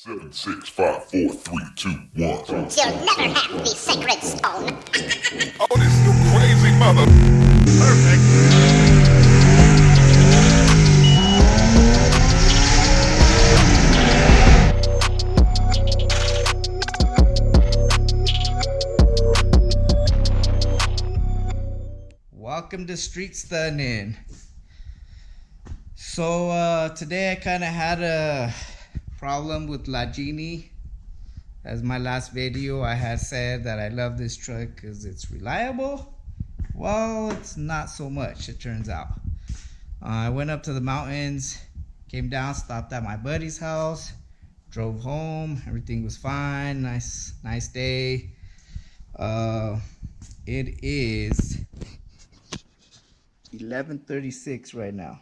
7, 6, 5, 4, 3, 2, 1. You'll never have the sacred stone. Oh, this you crazy mother. Perfect. Welcome to Street Stunning. So today I kind of had a problem with La Genie. As my last video, I had said that I love this truck because it's reliable. Well, it's not so much, it turns out. I went up to the mountains, came down, stopped at my buddy's house, drove home. Everything was fine. Nice day. It is 11:36 right now.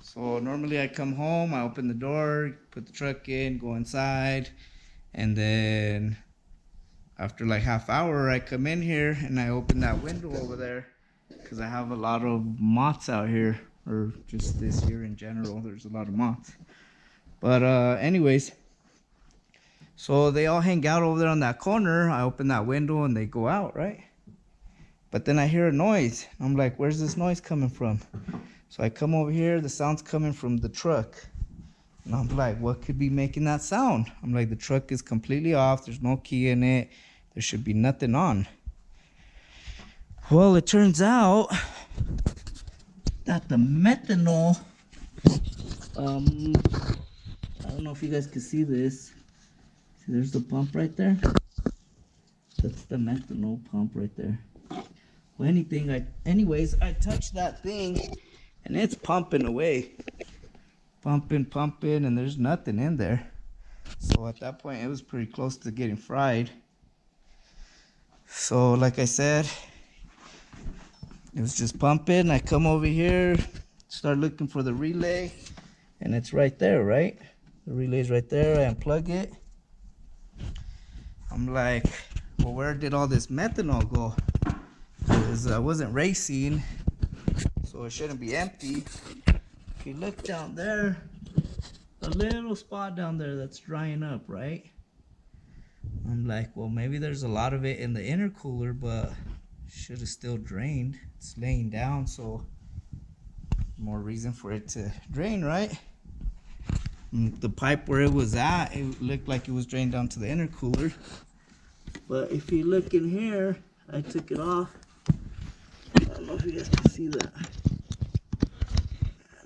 So normally I come home, I open the door, put the truck in, go inside, and then after like half hour I come in here and I open that window over there because I have a lot of moths out here, or just this year in general there's a lot of moths. But anyways, so they all hang out over there on that corner. I open that window and they go out, right? But then I hear a noise. I'm like, where's this noise coming from? So I come over here, the sound's coming from the truck. And I'm like, what could be making that sound? I'm like, the truck is completely off. There's no key in it. There should be nothing on. Well, it turns out that the methanol, I don't know if you guys can see this. See, there's the pump right there. That's the methanol pump right there. Well, anyways, I touched that thing and it's pumping away. Pumping, and there's nothing in there. So at that point, it was pretty close to getting fried. So like I said, it was just pumping. I come over here, start looking for the relay, and it's right there, right? The relay's right there. I unplug it. I'm like, well, where did all this methanol go? Because I wasn't racing, so it shouldn't be empty. If you look down there, a little spot down there that's drying up, right? I'm like, well, maybe there's a lot of it in the intercooler, but should have still drained. It's laying down, so more reason for it to drain, right? And the pipe where it was at, it looked like it was drained down to the intercooler. But if you look in here, I took it off. I don't know if you guys can see that.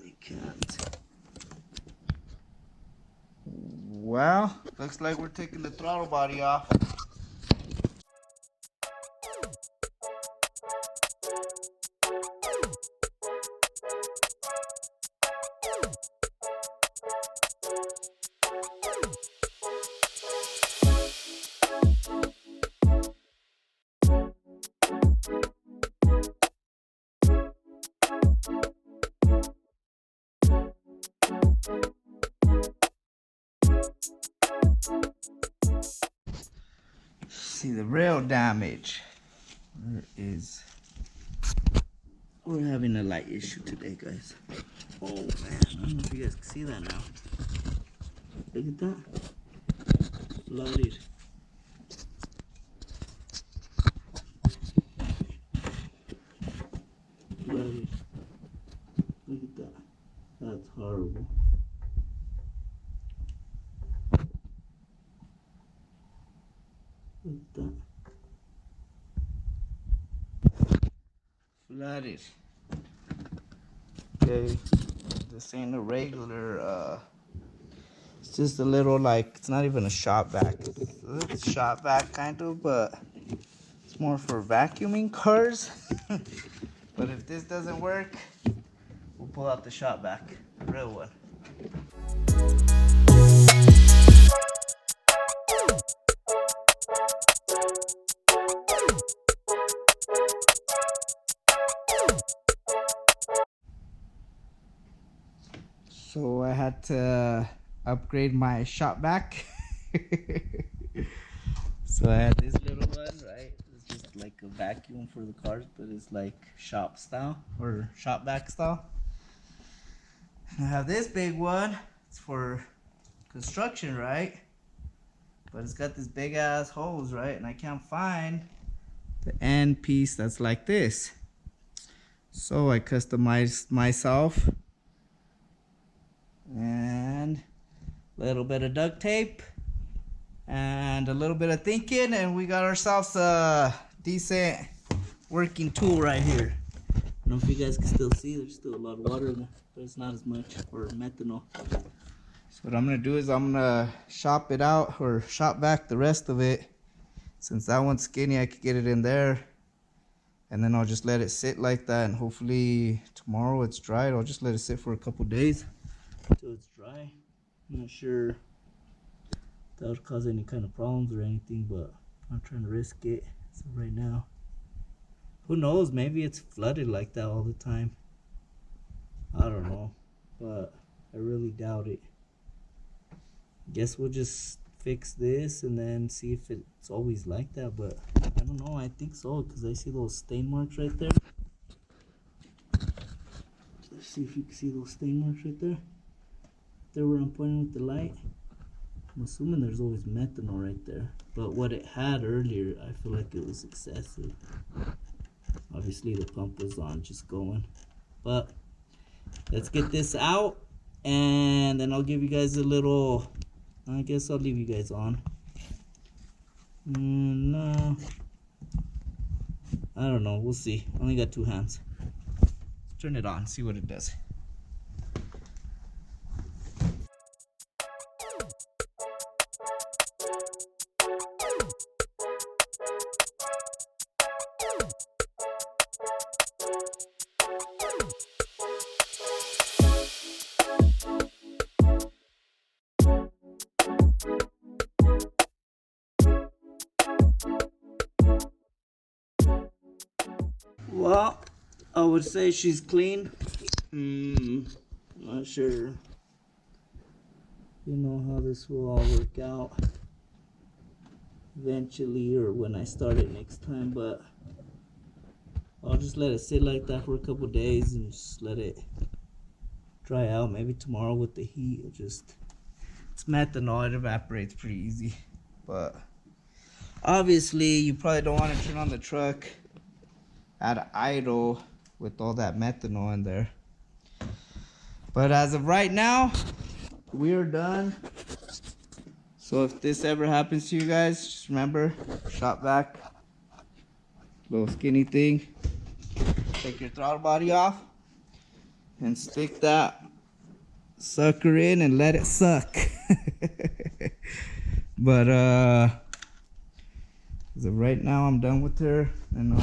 You can't. Well, looks like we're taking the throttle body off. See the rail damage. We're having a light issue today, guys. Oh man, I don't know if you guys can see that now. Look at that. Flooded. Flooded. Look at that. That's horrible. Look at that. Flooded. Okay, this ain't a regular, it's just a little, like, it's not even a shop vac. It's a shop vac kind of, but it's more for vacuuming cars. But if this doesn't work, we'll pull out the shop vac, the real one. So I had to upgrade my shop vac. So I had this little one, right? It's just like a vacuum for the cars, but it's like shop style or shop vac style. And I have this big one. It's for construction, right? But it's got this big ass hose, right? And I can't find the end piece that's like this. So I customized myself, and a little bit of duct tape and a little bit of thinking, and we got ourselves a decent working tool right here. I don't know if you guys can still see, there's still a lot of water in there, but it's not as much for methanol. So what I'm gonna do is I'm gonna shop it out, or shop back the rest of it. Since that one's skinny, I could get it in there, and then I'll just let it sit like that, and hopefully tomorrow it's dried. I'll just let it sit for a couple days until it's dry. I'm not sure if that would cause any kind of problems or anything, but I'm not trying to risk it. So right now, who knows, maybe it's flooded like that all the time. I don't know, but I really doubt it. Guess we'll just fix this and then see if it's always like that, but I don't know. I think so, because I see those stain marks right there. Let's see if you can see those stain marks right there. There where I'm pointing with the light. I'm assuming there's always methanol right there, but what it had earlier, I feel like it was excessive. Obviously the pump was on, just going. But let's get this out, and then I'll give you guys a little, I guess I'll leave you guys on. No, I don't know, we'll see. Only got 2 hands. Let's turn it on, see what it does. Well, I would say she's clean. Not sure, you know, how this will all work out eventually, or when I start it next time, but I'll just let it sit like that for a couple days and just let it dry out. Maybe tomorrow with the heat, it's methanol, it evaporates pretty easy. But obviously you probably don't want to turn on the truck at idle with all that methanol in there. But as of right now, we're done. So if this ever happens to you guys, just remember, shop back, little skinny thing, take your throttle body off and stick that sucker in and let it suck. But as of right now, I'm done with her, and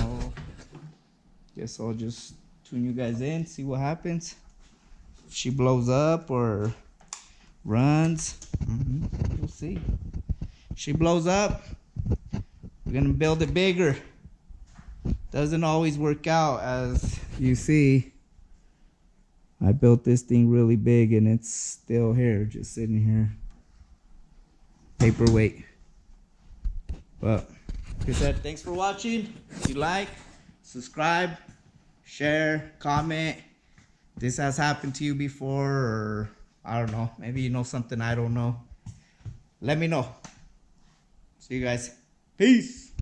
guess I'll just tune you guys in, see what happens. If she blows up or runs, we'll see. If she blows up, we're gonna build it bigger. Doesn't always work out, as you see. I built this thing really big and it's still here, just sitting here. Paperweight. But like I said, thanks for watching. If you like, subscribe, share, comment. This has happened to you before, or I don't know, maybe you know something I don't know. Let me know. See you guys. Peace.